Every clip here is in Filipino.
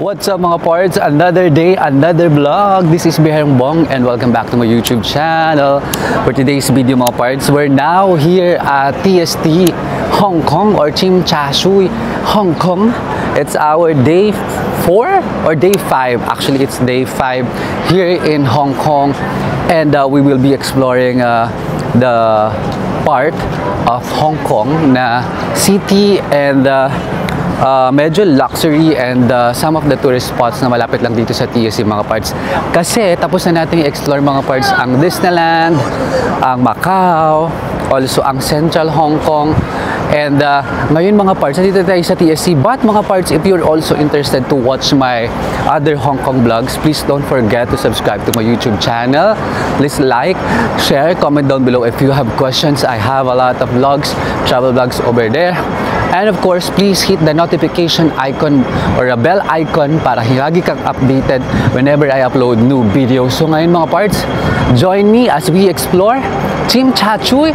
What's up mga parts? Another day, another vlog. This is Behang Bong and welcome back to my YouTube channel. For today's video mga parts, we're now here at TST Hong Kong or Tsim Sha Tsui Hong Kong. It's our day 4 or day 5. Actually, it's day 5 here in Hong Kong, and we will be exploring the part of Hong Kong na city and medyo luxury and some of the tourist spots na malapit lang dito sa TSC mga parts. Kasi tapos na natin i-explore mga parts ang Disneyland, ang Macau, also ang Central Hong Kong. And ngayon mga parts, nandito tayo sa TSC. But mga parts, if you're also interested to watch my other Hong Kong vlogs, please don't forget to subscribe to my YouTube channel. Please like, share, comment down below if you have questions. I have a lot of vlogs, travel vlogs over there. And of course, please hit the notification icon or a bell icon para lagi kang updated whenever I upload new videos. So ngayon mga parts, join me as we explore Tsim Sha Tsui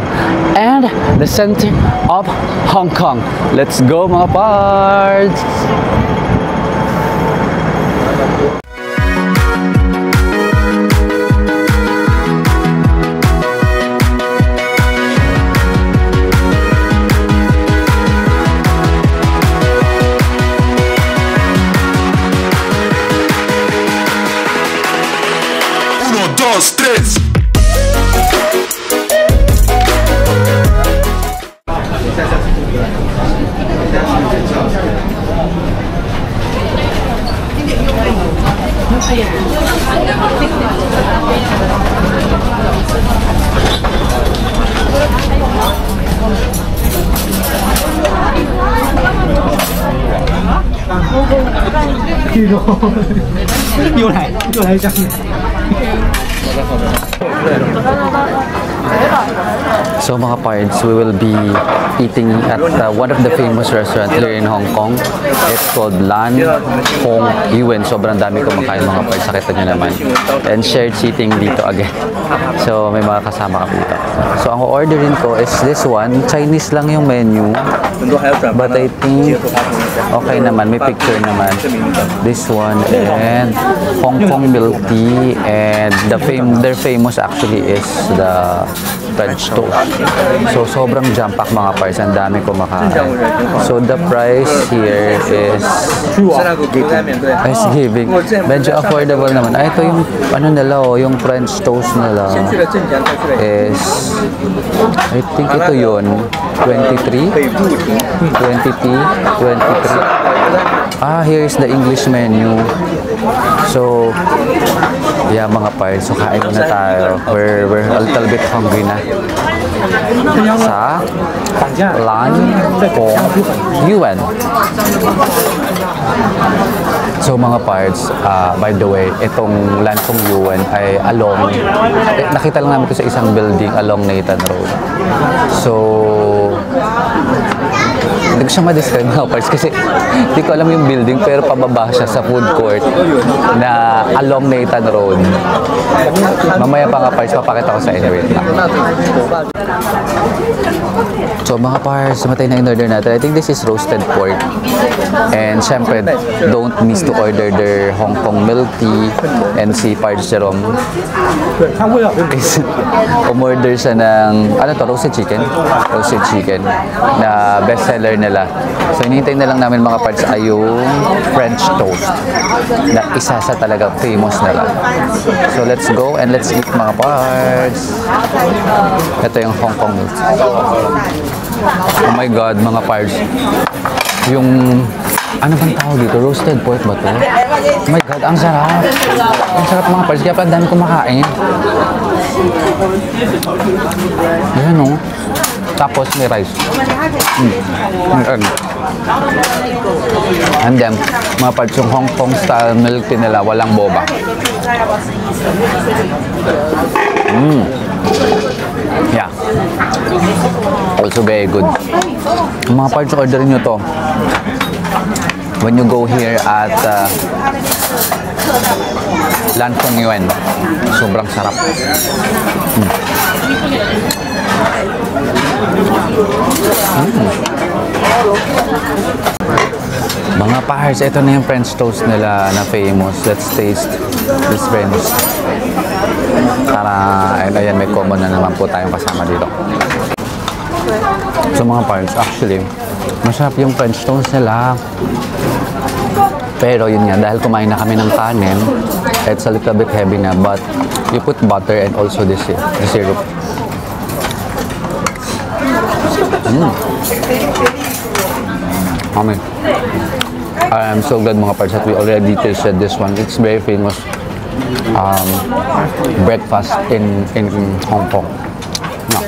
and the center of Hong Kong. Let's go mga parts! Dos, tres. So mga parts, we will be eating at one of the famous restaurants here in Hong Kong. It's called Lan Hong Yuen. Sobrang dami kumakain mga parts, nakita nyo naman. And shared seating dito again. So may mga kasama kami dito. So ang orderin ko is this one. Chinese lang yung menu. But I think okay naman, may picture naman. This one and Hong Kong milk tea, and their famous actually is the French toast. So sobrang jam-pack mga parts, ang dami kumakain. So the price here is giving. Medyo affordable naman. Ay, ito yung ano nila, oh, yung French toast nila is I think ito yun 23. Ah, here's the English menu. So yeah mga parts, so kain na tayo. We're a little bit hungry na. Sa Lan Hong Yuen. So mga parts, by the way, itong Lan Hong Yuen ay along, nakita lang namin ito sa isang building along Nathan Road. So hindi ko siya ma-describe mga parts kasi hindi ko alam yung building, pero pababa siya sa food court na along Nathan Road. Mamaya pa nga parts, papakita ko sa inyo. Wait lang. So mga parts, matay na in-order natin. I think this is roasted pork. And syempre, don't miss to order their Hong Kong milk tea. And si Pards Jerome umorder siya ng ano to, roasted chicken na bestseller nila. So hinihintay na lang namin mga parts ay yung French toast na isa sa talagang famous nila. So let's go and let's eat mga parts. Ito yung Hong Kong milk. Oh my god mga parts, yung ano bang tawag dito? Roasted pork ba to? Oh my god, ang sarap. Ang sarap mga parts, kaya pa dami kumakain. Ayan o. Tapos may rice. And then, mga parts, yung Hong Kong style milk tea nila, walang boba. Yeah. Also very good. Mga parts, orderin nyo to when you go here at Lan Hong Yuen. Sobrang sarap. Mga parts, ito na yung French toast nila na famous. Let's taste this French. Para, and ayan, may common na naman po tayong kasama dito. So mga parts, actually, masarap yung French toast nila. Pero yun nga, dahil kumain na kami ng kanin, it's a little bit heavy na, but you put butter and also the syrup. I'm so glad mga parts that we already tasted this one. It's very famous breakfast in Hong Kong. No.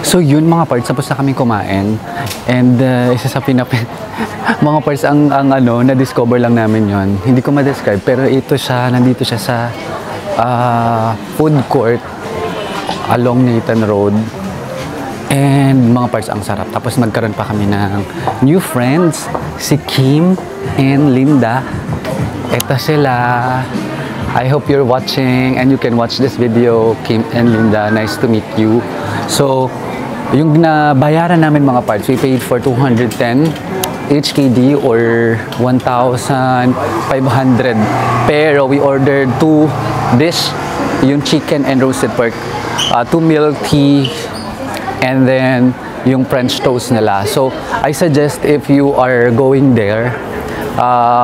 So yun mga parts, tapos na kami kumain. And isa sa mga parts ang ano, na-discover lang namin yon. Hindi ko ma-describe, pero nandito siya sa food court along Nathan Road. And mga parts, ang sarap. Tapos nagkaroon pa kami ng new friends, si Kim and Linda. Ito sila. I hope you're watching and you can watch this video, Kim and Linda. Nice to meet you. So, yung nabayaran namin mga parts, we paid for 210 HKD or 1,500. Pero we ordered 2 dish, yung chicken and roasted pork, 2 milk tea, and then yung French toast nila. So, I suggest if you are going there,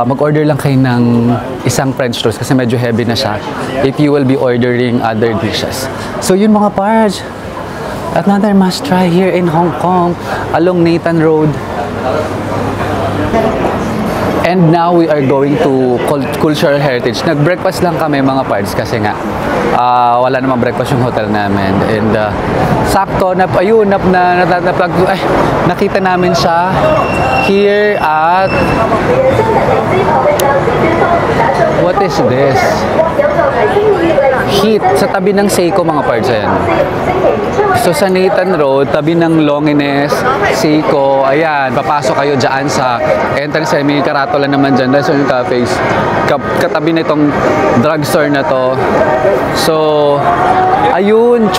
mag-order lang kayo ng isang French toast kasi medyo heavy na siya if you will be ordering other dishes. So, yun mga parts. Another must try here in Hong Kong along Nathan Road. And now we are going to Cultural Heritage. Nag-breakfast lang kami mga parts kasi nga wala namang breakfast yung hotel namin. And sakto ayun nakita namin siya here at what is this? Heat sa tabi ng Seiko mga parts ayan. So sa Nathan Road, tabi ng Longines, Seiko, ayan, papasok kayo dyan sa entrance, may karatula naman dyan, that's yung cafes, katabi na itong drugstore na to. So, ayun,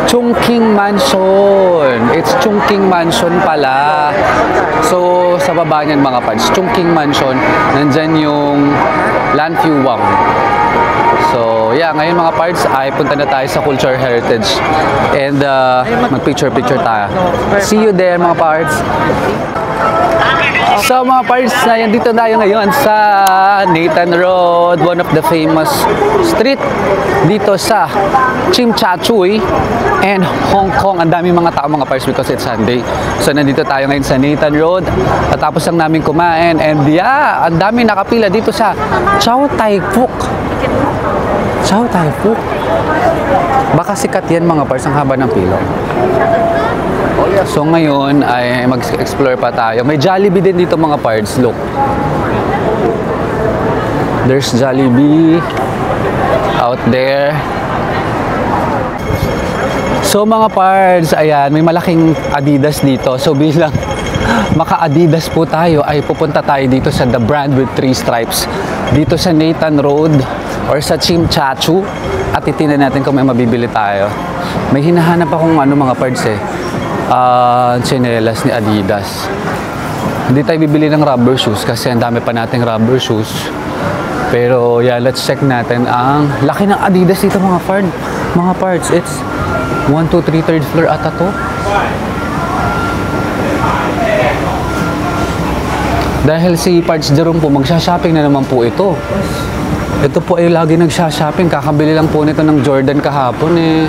Chungking Mansion. It's Chungking Mansion pala. So, sa baba niyan mga pads, Chungking Mansion, nandyan yung Lanview Wang. So, yeah, ngayon mga parts ay punta na tayo sa Cultural Heritage and mag-picture-picture tayo. See you there mga parts! So mga parts, dito tayo ngayon sa Nathan Road, one of the famous street dito sa Tsim Sha Tsui and Hong Kong. Ang daming mga tao mga parts because it's Sunday. So nandito tayo ngayon sa Nathan Road at tapos lang namin kumain and yeah, ang daming nakapila dito sa Chow Tai Fook. Chow Tai Fook. Baka sikat yan mga parts, ang haba ng pilo. So ngayon ay mag-explore pa tayo. May Jollibee din dito mga parts, look. There's Jollibee out there. So mga parts, ayan, may malaking Adidas dito. So bilang maka-Adidas po tayo, ay pupunta tayo dito sa The Brand with 3 Stripes. Dito sa Nathan Road or sa Tsim Sha Tsui. At titingnan natin kung may mabibili tayo. May hinahanap akong mga parts tsinelas ni Adidas. Hindi tayo bibili ng rubber shoes kasi ang dami pa nating rubber shoes. Pero yeah, let's check natin ang laki ng Adidas dito mga parts. It's 1, 2, 3, 3rd floor ata to. Dahil si Parts Jerome po, magsha-shopping na naman po ito. Ito po ay lagi nagsha-shopping. Kakabili lang po nito ng Jordan kahapon eh.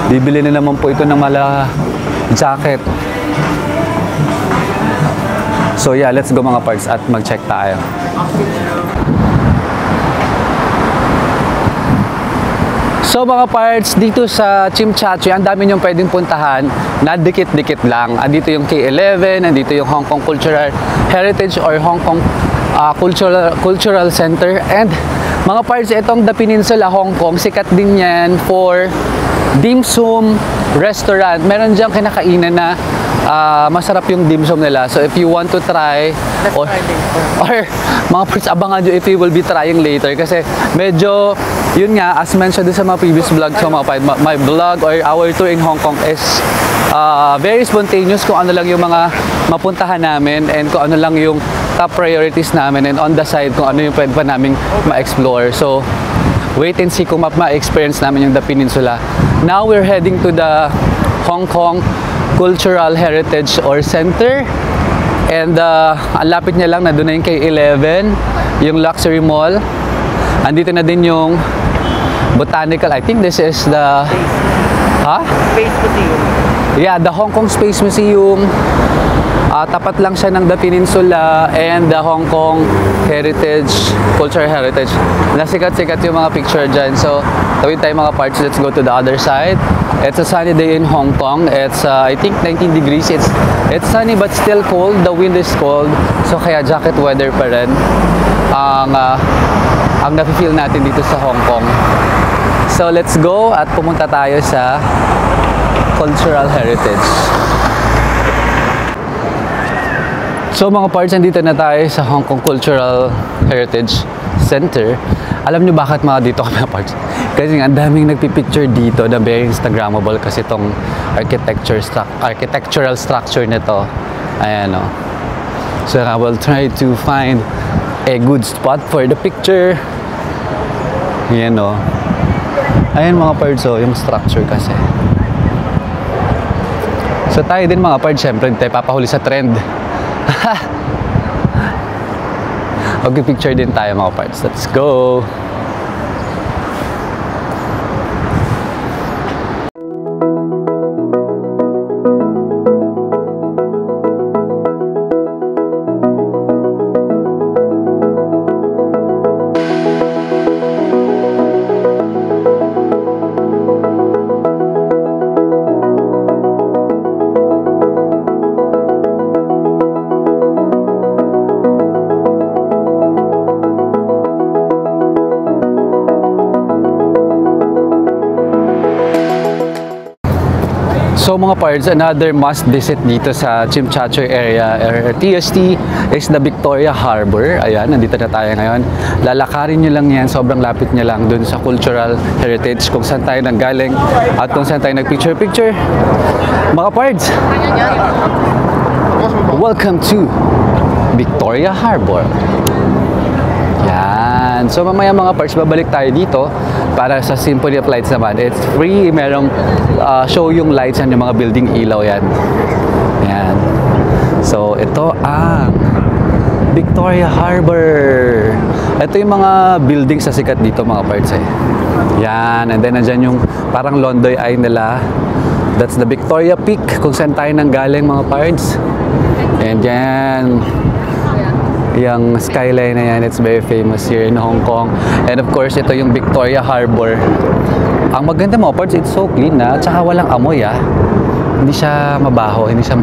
Bibili na naman po ito ng mala jacket. So yeah, let's go mga parts at mag-check tayo. So mga parts, dito sa Tsim Sha Tsui, ang dami niyong pwedeng puntahan na dikit-dikit lang. Andito yung K11, andito yung Hong Kong Cultural Heritage or Hong Kong Cultural Center. And mga parts, itong The Peninsula Hong Kong, sikat din yan for dim sum restaurant. Meron diyang kinakainan na masarap yung dim sum nila. So if you want to try or mga parts, abangan nyo if you will be trying later kasi medyo yun nga, as mentioned sa mga previous vlogs, so my vlog or our tour in Hong Kong is very spontaneous kung ano lang yung mga mapuntahan namin and kung ano lang yung top priorities namin, and on the side kung ano yung pwede pa namin ma-explore. So, wait and see kung ma-experience namin yung The Peninsula. Now, we're heading to the Hong Kong Cultural Heritage or Center. And ang lapit niya lang, nandun na yung K11, yung Luxury Mall. Andito na din yung Botanical. I think this is the... Space Museum. Yeah, the Hong Kong Space Museum. Tapat lang siya ng The Peninsula and the Hong Kong Heritage, Cultural Heritage. Nasikat-sikat yung mga picture dyan. So, tawid tayo mga parts. Let's go to the other side. It's a sunny day in Hong Kong. It's, I think, 19 degrees. It's sunny but still cold. The wind is cold. So, kaya jacket weather pa rin ang nafe-feel natin dito sa Hong Kong. So, let's go at pumunta tayo sa Cultural Heritage. So mga parts, nandito na tayo sa Hong Kong Cultural Heritage Center. Alam nyo bakit mga dito kami parts? Kasi ang daming nagpipicture dito na very Instagrammable kasi itong architectural structure nito. Ayan o. So I will try to find a good spot for the picture. Ayan o. Ayan mga parts o, yung structure kasi. So tayo din mga parts, syempre tayo papahuli sa trend. Mag-picture din tayo mga parts. Let's go! So mga parts, another must visit dito sa Tsim Sha Tsui area or TST is the Victoria Harbor. Ayan, nandito na tayo ngayon. Lalakarin nyo lang yan, sobrang lapit nyo lang dun sa Cultural Heritage kung saan tayo nanggaling at kung saan tayo nag-picture-picture. Mga parts, welcome to Victoria Harbor. Yan. So mamaya mga parts, babalik tayo dito para sa Symphony of Lights naman. It's free, merong show yung lights yan, yung mga building ilaw yan. Yan. So ito ang Victoria Harbor. Ito yung mga buildings sa sikat dito mga parts eh. Yan. And then nandyan yung parang Londoy Eye nila. That's the Victoria Peak kung saan tayo nanggaling mga parts. And yan. Yung skyline na yan, it's very famous here in Hong Kong. And of course, ito yung Victoria Harbor. Ang maganda mo, parts, it's so clean na, tsaka walang amoy Hindi siya mabaho, hindi siya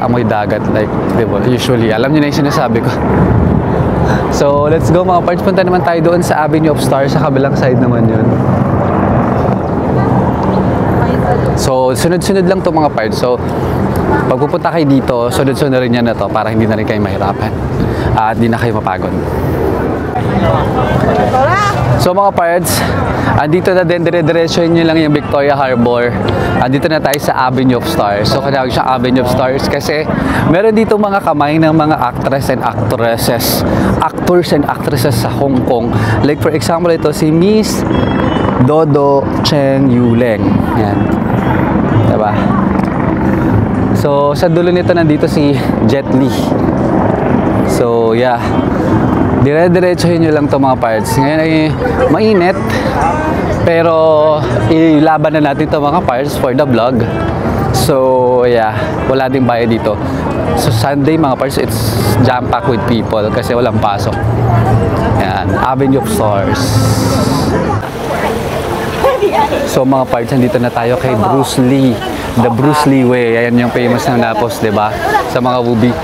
amoy dagat like, diba, usually. Alam niyo na yung sinasabi ko. So, let's go mga parts. Punta naman tayo doon sa Avenue of Stars, sa kabilang side naman yun. So, sunod-sunod lang to mga parts. So, pag pupunta kayo dito, sunod-sunod rin yan na to para hindi na rin kayo mahirapan at hindi na kayo mapagod. So mga parts, andito na din, dire-diretso nyo lang yung Victoria Harbor. Andito na tayo sa Avenue of Stars. So kanawag siya Avenue of Stars kasi meron dito mga kamay ng mga actors and actresses sa Hong Kong. Like for example, ito si Miss Dodo Cheng Yuleng. Yan. Diba? So, sa dulo nito nandito si Jet Li. So, yeah. Dire-diretsohin nyo lang to mga parts. Ngayon ay mainit. Pero, ilaban na natin to mga parts for the vlog. So, yeah. Wala ding bayad dito. So, Sunday mga parts, it's jam-packed with people kasi walang pasok. Yan. Avenue of Stars. So mga parts, nandito na tayo kay Bruce Lee. The Bruce Lee Way. Ayan yung famous na napos, diba? Sa mga movie.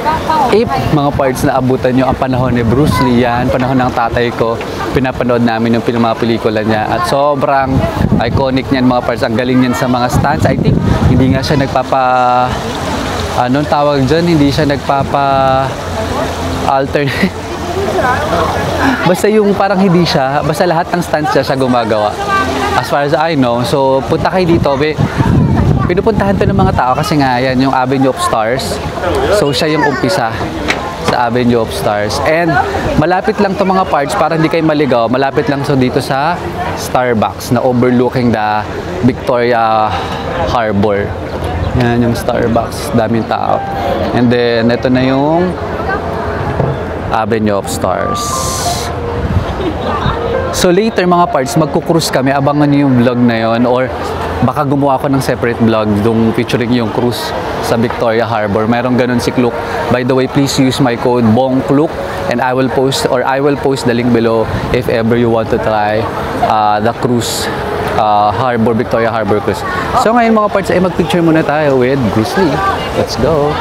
If mga parts na abutan nyo ang panahon ni Bruce Lee, yan, panahon ng tatay ko, pinapanood namin yung mga pelikula niya. At sobrang iconic niyan mga parts. Ang galing niyan sa mga stunts. I think, hindi nga siya anong tawag dyan? Hindi siya alternate. Basta yung parang hindi siya, basta lahat ng stunts siya gumagawa. As far as I know. So, punta kayo dito, Pinupuntahan to ng mga tao kasi nga yan yung Avenue of Stars. So siya yung umpisa sa Avenue of Stars. And malapit lang to mga parts para hindi kayo maligaw. Malapit lang so dito sa Starbucks na overlooking the Victoria Harbor. Yan yung Starbucks. Daming tao. And then ito na yung Avenue of Stars. So later mga parts, magkukrus kami. Abangan nyo yung vlog na yon or baka gumawa ko ng separate vlog dong featuring yung cruise sa Victoria Harbor. Mayroong ganun si Klook. By the way, please use my code BONGKLOOK and I will post the link below if ever you want to try the cruise Victoria Harbor cruise. So ngayon mga parts ay mag-picture muna tayo with Grizzly. Let's go!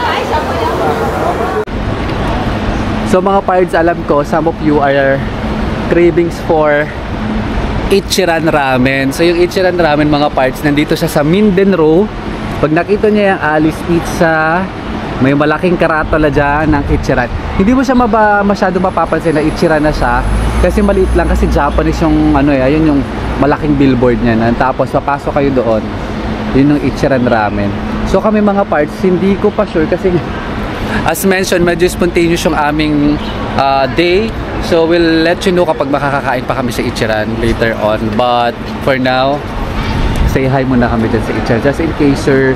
So mga parts, alam ko some of you are cravings for Ichiran Ramen. So yung Ichiran Ramen mga parts, nandito siya sa Mindanao. Pag nakita niya yung Alice Pizza, may malaking karatula dyan ng Ichiran. Hindi mo siya masyado mapapansin na Ichiran na siya kasi maliit lang, kasi Japanese yung ayun yung malaking billboard niya. Tapos papasok kayo doon, yun yung Ichiran Ramen. So kami mga parts, hindi ko pa sure kasi as mentioned, medyo spontaneous yung aming day. So we'll let you know kapag makakakain pa kami sa Ichiran later on. But for now, say hi muna kami dyan sa Ichiran. Just in case you're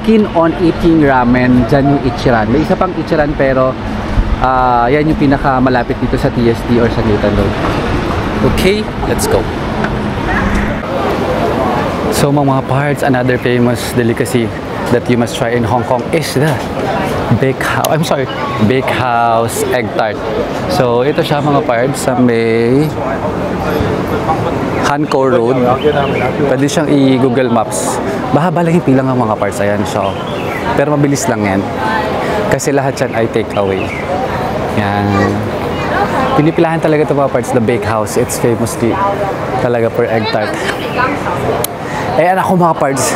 keen on eating ramen, dyan yung Ichiran. May isa pang Ichiran pero yan yung pinakamalapit dito sa TST or sa Newton Road. Okay, let's go. So mga parts, another famous delicacy that you must try in Hong Kong is the Bakehouse egg tart. So ito siya mga parts sa may Hanko Road. Pwede siyang i-Google Maps. Mahaba lang yung pila ng mga parts. Ayan siya. Pero mabilis lang yan. Kasi lahat yan ay take away. Yan. Pinipilahan talaga ito mga parts, the Bakehouse. It's famously talaga for egg tart. Eh ako mga parts,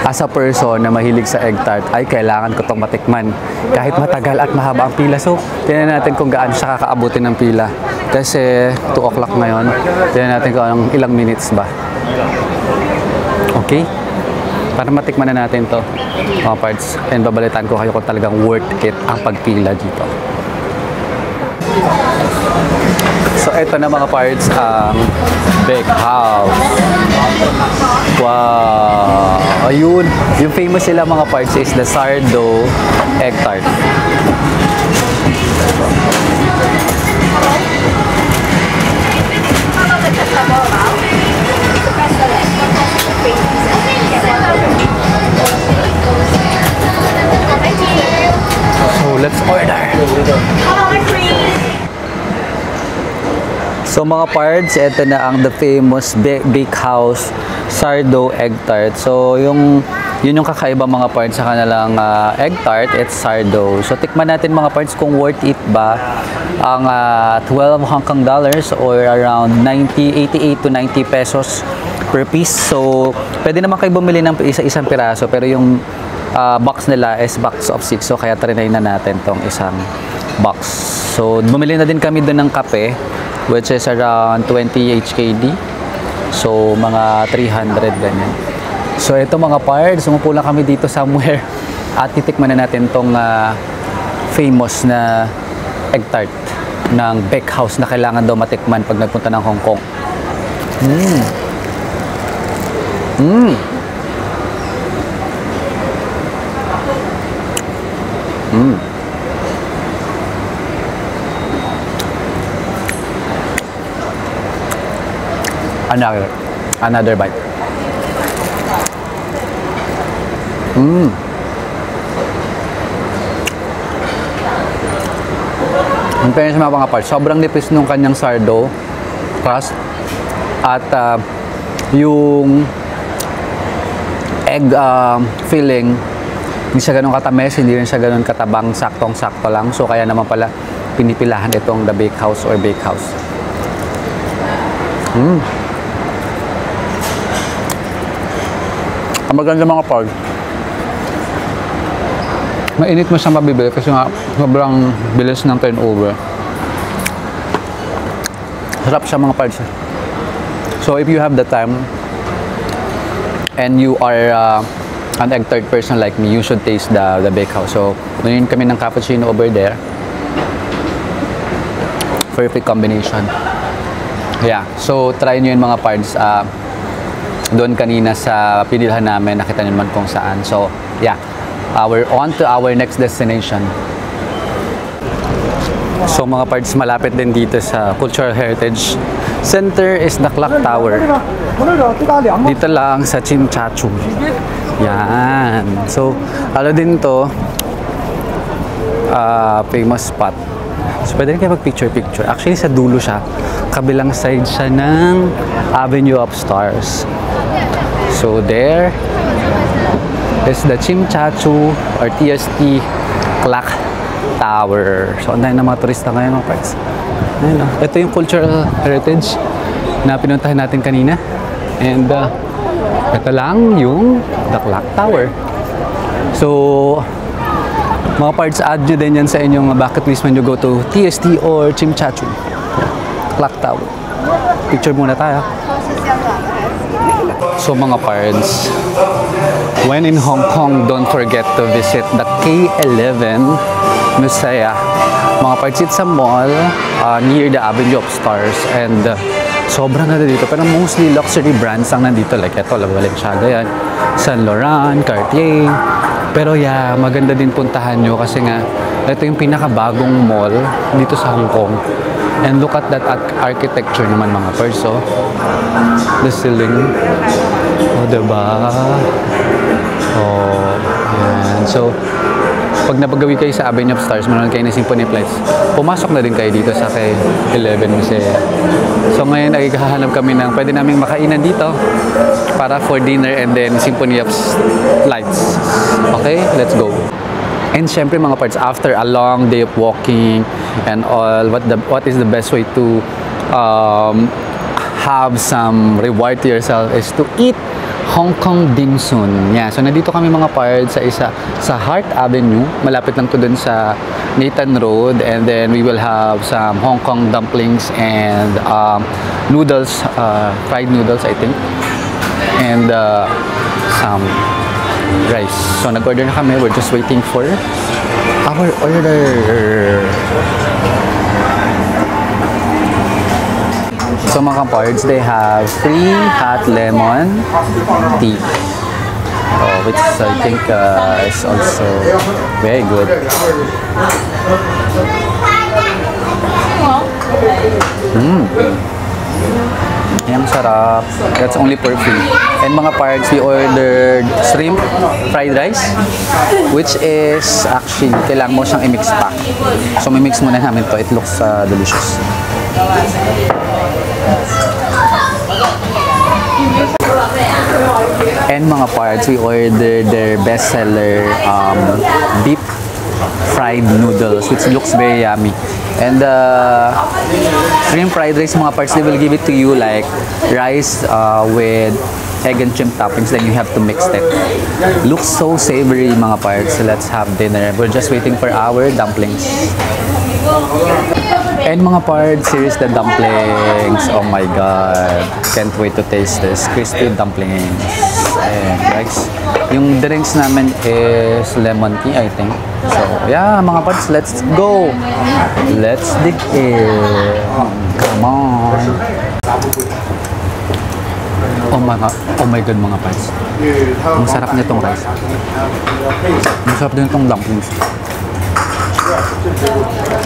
as a person na mahilig sa egg tart, ay kailangan ko itong matikman. Kahit matagal at mahaba ang pila. So, tingnan natin kung gaano siya kakaabutin ng pila. Kasi 2 o'clock ngayon. Tingnan natin kung ilang minutes ba. Okay? Para matikman na natin to mga parts. And babalitaan ko kayo kung talagang worth it ang pagpila dito. So, ito na mga parts ang Bakehouse. Wow! Ayun! Yung famous sila mga parts is the sourdough egg tart. So, let's order! So mga parts, ito na ang the famous Bakehouse sourdough egg tart. So yun yung kakaiba mga parts sa kanilang egg tart, it's sourdough. So tikman natin mga parts kung worth it ba ang 12 Hong Kong dollars or around 88 to 90 pesos per piece. So pwede naman kayo bumili ng isa-isang piraso, pero yung box nila is box of 6. So kaya trinay na natin tong isang box. So bumili na din kami doon ng kape, which is around 20 HKD. So, mga 300 ganyan. So, ito mga parts, sumupo lang kami dito somewhere at titikman na natin tong famous na egg tart ng Bakehouse na kailangan daw matikman pag nagpunta ng Hong Kong. Another bite. Ang fairness sa mga parts, sobrang nipis nung kanyang sourdough crust at yung egg filling hindi siya ganun katamis, hindi rin siya ganun katabang, saktong-sakto lang. So kaya naman pala pinipilahan itong the Bakehouse or Bakehouse. Ang maganda mga parts, mainit mo siyang mabibili kasi nga sobrang bilis ng turnover. Sarap siya mga parts. So if you have the time and you are an egg tart person like me, you should taste the bakehouse. So, kunin kami ng cappuccino over there. Perfect combination. Yeah, so try nyo yun mga pards. Doon kanina sa pinilhan namin, nakita nyo naman kung saan. So, yeah, we're on to our next destination. So mga pards, malapit din dito sa Cultural Heritage Center is the Clock Tower. Dito lang sa Chimchachu. Yan. So, ano din to, famous spot. So, pwede rin kayo mag-picture-picture. Actually, sa dulo siya. Kabilang side siya ng Avenue of Stars. So, there is the Chimchachu or TST Clock Tower. So, ang dahil ng mga turista ngayon, mga parts. Ayun, ito yung cultural heritage na pinuntahan natin kanina. And, ito lang yung the Clock Tower. So, mga parts, add nyo din yan sa inyong bucket list when you go to TST or Chimchachu. Clock Tower. Picture muna tayo. So mga parts, when in Hong Kong, don't forget to visit the K11 Musea. Mga parts, it's a mall near the Avenue of Stars and sobrang ganda dito. Pero mostly luxury brands ang nandito. Like ito, Balenciaga yan, Saint Laurent, Cartier. Pero yeah, maganda din puntahan nyo kasi nga ito yung pinakabagong mall dito sa Hong Kong. And look at that architecture naman mga parts. So, the ceiling. Oh, diba? Oh, yan. So, pag napagawi kayo sa Avenue of Stars, manonood kayo ng Symphony of Lights, pumasok na din kayo dito sa K11 Musea. So, ngayon ay hahanap kami ng pwede naming makainan dito para for dinner and then Symphony of Lights. Okay, let's go. And syempre mga parts, after a long day of walking and all, what is the best way to have some reward to yourself is to eat Hong Kong dim sum. Yeah, so nandito kami mga parts sa Heart Avenue. Malapit lang to dun sa Nathan Road, and then we will have some Hong Kong dumplings and noodles, fried noodles I think, and some rice. So nag-order na kami. We're just waiting for our order. So mga parts, they have free hot lemon tea, which I think is also very good. Yang sarap. That's only for free. And mga parts, we ordered shrimp fried rice, which is actually kailangan mo siyang i-mix pa. So may-mix muna namin to. It looks delicious. And mga parts, we ordered their bestseller beef fried noodles, which looks very yummy. And shrimp fried rice, mga parts, they will give it to you like rice with egg and shrimp toppings, then you have to mix it. Looks so savory mga parts. So let's have dinner. We're just waiting for our dumplings. And mga parts, here's the dumplings. Oh my god, can't wait to taste this crispy dumplings. And guys, yung drinks namin is lemon tea I think. So yeah mga parts, let's go. Let's dig in. Come on. Oh my god mga parts, ang sarap nitong rice. Ang sarap din itong dumplings.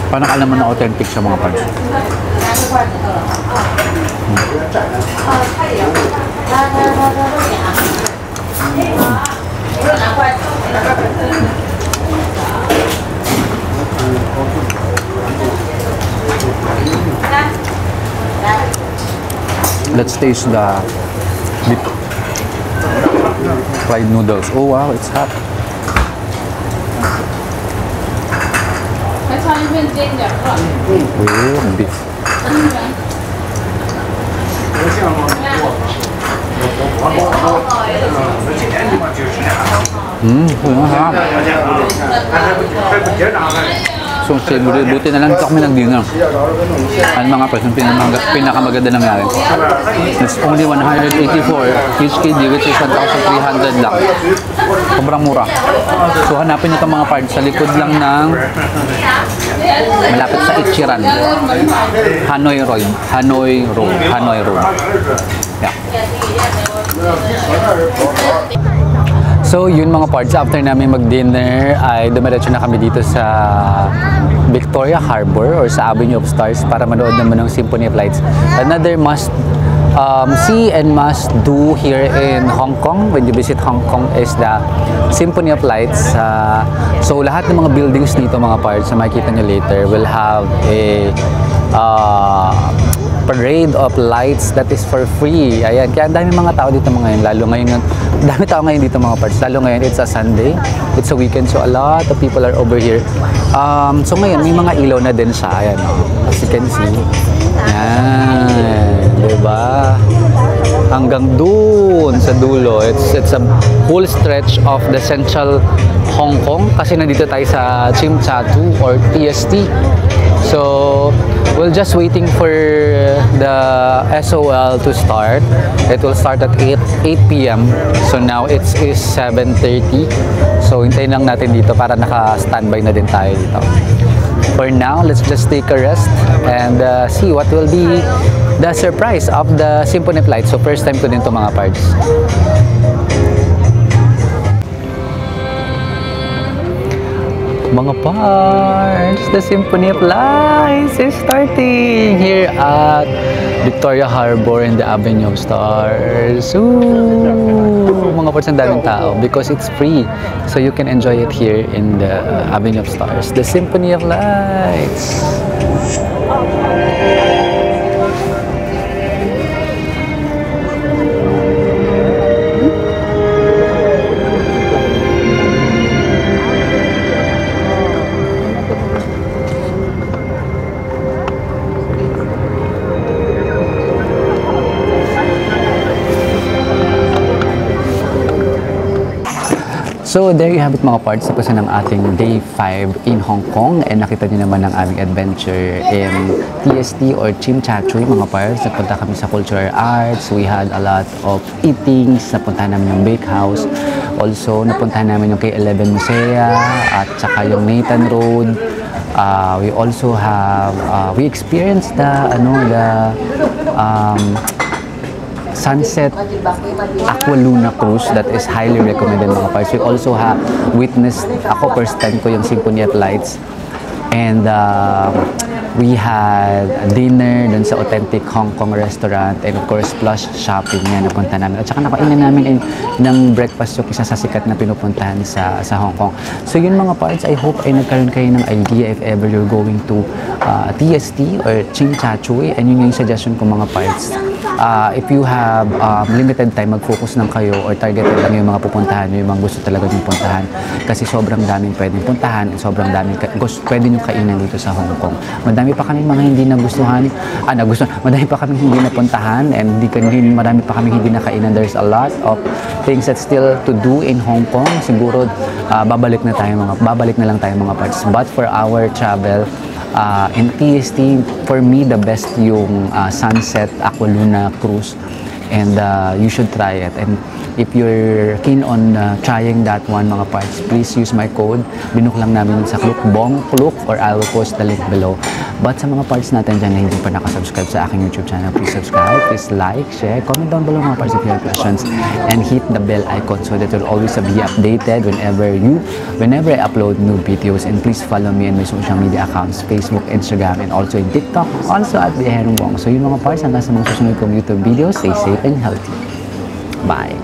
Parang alam mo na authentic siya mga parts. Let's taste the deep fried noodles. Oh wow, it's hot. Oh, beef. sushi. Buti na lang dito kami nag-dinner. Ano mga pres, yung pinakamaganda nangyari. It's only 184 each KD, which is 1,300 lang. Sobrang mura. So hanapin nyo itong mga parts sa likod lang ng malapit sa Ichiran. Hanoi Road. Yeah. So yun mga parts, after namin mag-dinner ay dumiretso na kami dito sa Victoria Harbor or sa Avenue of Stars para manood naman ng Symphony of Lights. Another must see and must do here in Hong Kong when you visit Hong Kong is the Symphony of Lights. So lahat ng mga buildings dito mga parts na makikita nyo later will have a parade of lights that is for free. Ayan, kaya ang dami mga tao dito ngayon, lalo ngayon, dami tao ngayon dito mga parts, lalo ngayon it's a Sunday, it's a weekend, so a lot of people are over here. So ngayon, may mga ilaw na din siya, ayan, as you can see. Ayan, diba? Hanggang dun sa dulo, it's a whole stretch of the central Hong Kong kasi nandito tayo sa Tsim Sha Tsui or TST. So, we're just waiting for the SOL to start. It will start at 8 p.m. So now it is 7:30. So hintayin lang natin dito para naka-standby na din tayo dito. For now, let's just take a rest and see what will be the surprise of the Symphony of Lights. So first time ko din to mga parts. Mga parts, the Symphony of Lights is starting here at Victoria Harbor in the Avenue of Stars. Ooh, mga parts, ang daming tao because it's free. So you can enjoy it here in the Avenue of Stars, the Symphony of Lights. So there you have it mga parts, tapos ng ating day 5 in Hong Kong and nakita niyo naman ang aming adventure in TST or Tsim Sha Tsui mga parts. Nagpunta kami sa cultural arts, we had a lot of eatings, napuntahan namin yung bake house, also napuntahan namin yung K11 Musea at saka yung Nathan Road. We also have, we experienced the Sunset Aqualuna Cruise that is highly recommended mga parts. We also have witnessed, ako first time ko yung Symphony of Lights, and we had dinner dun sa authentic Hong Kong restaurant and of course plus shopping yan napunta namin. At saka nakainan namin ng breakfast yung isa sa sikat na pinupuntahan sa Hong Kong. So yun mga parts, I hope ay nagkaroon kayo ng idea if ever you're going to TST or Tsim Sha Tsui, and yun yung suggestion ko mga parts. If you have limited time, mag-focus lang kayo or targeted lang yung mga pupuntahan nyo, yung mga gusto talaga yung puntahan kasi sobrang daming pwedeng puntahan, sobrang daming pwede nyo kainan dito sa Hong Kong. Madami pa kami mga hindi nagustuhan, madami pa kami hindi napuntahan and marami pa kami hindi nakainan. There's a lot of things that still to do in Hong Kong. Siguro babalik na lang tayo mga parts. But for our travel, in TST, for me, the best yung Sunset Aqualuna Cruise, and you should try it. And if you're keen on trying that one mga parts, please use my code. Binook lang namin sa Klook Bong Klook, or I will post the link below. But sa mga parts natin dyan na hindi pa nakasubscribe sa aking YouTube channel, please subscribe, please like, share, comment down below mga parts if you have questions, and hit the bell icon so that you'll always be updated whenever I upload new videos. And please follow me on my social media accounts, Facebook, Instagram, and also in TikTok, also at Biherong Bong. So yung mga parts, hanggang sa mga susunod kong YouTube videos, stay safe and healthy. Bye!